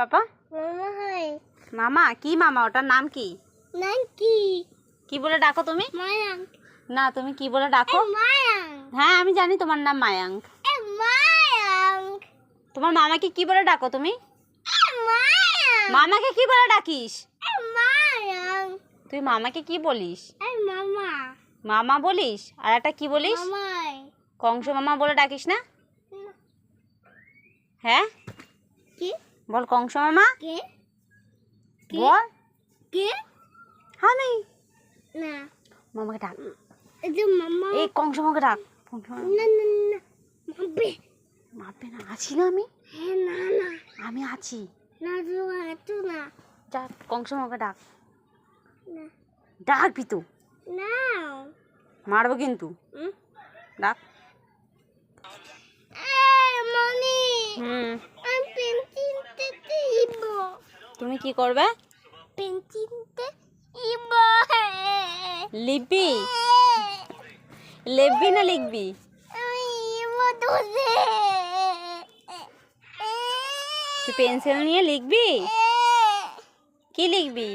পাপা? মামা হয়। মামা? কি মামা? ওটার নাম কি? নাম কি? কি বলে ডাকো তুমি? মায়াঙ্ক। না, তুমি কি বলে ডাকো? মায়াঙ্ক। হ্যাঁ, আমি জানি তোমার নাম মায়াঙ্ক। মায়াঙ্ক। তোমার মামাকে কি বলে ডাকো তুমি? মায়াঙ্ক। মামাকে কি বলে ডাকিস? মায়াঙ্ক। তুই মামাকে কি বলিস? মামা। মামা বলিস? আর একটা কি বলিস? মামাই। কংস মামা বলে ডাকিস না? হ্যাঁ, কি? বল কংস মামা। কে? বল। কে? আমি। না। মামাকে ডাক। এই যে মামা। এই কংস মামাকে ডাক। না না না। মাপবে। মাপবে না? আছি না আমি? হ্যাঁ, না না। আমি আছি। না তো না। যা কংস মামাকে ডাক। না। ডাকবি তো? না। মারবো কিন্তু। ডাক। মনি। আমি পেন্সিলতে দিব। তুমি কি করবে? পেন্সিলতে দিব। লিখবি? লিখবি না লিখবি? আমি বদলে। তুই পেন্সিল নিয়ে লিখবি? কি লিখবি?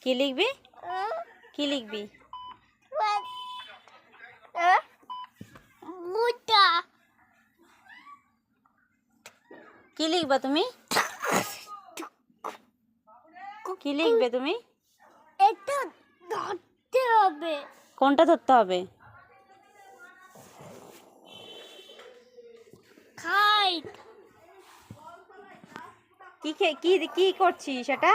কি লিখবি? কি লিখবি? বুটা। কি লিখবা তুমি? কি লিখবে তুমি? এটা ধরতে হবে। কোনটা ধরতে হবে? খাই। কি কি কি করছিস সেটা?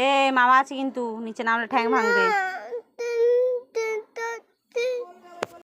এ মামা আছে কিন্তু, নিচে নামলে ঠ্যাং ভাঙবে।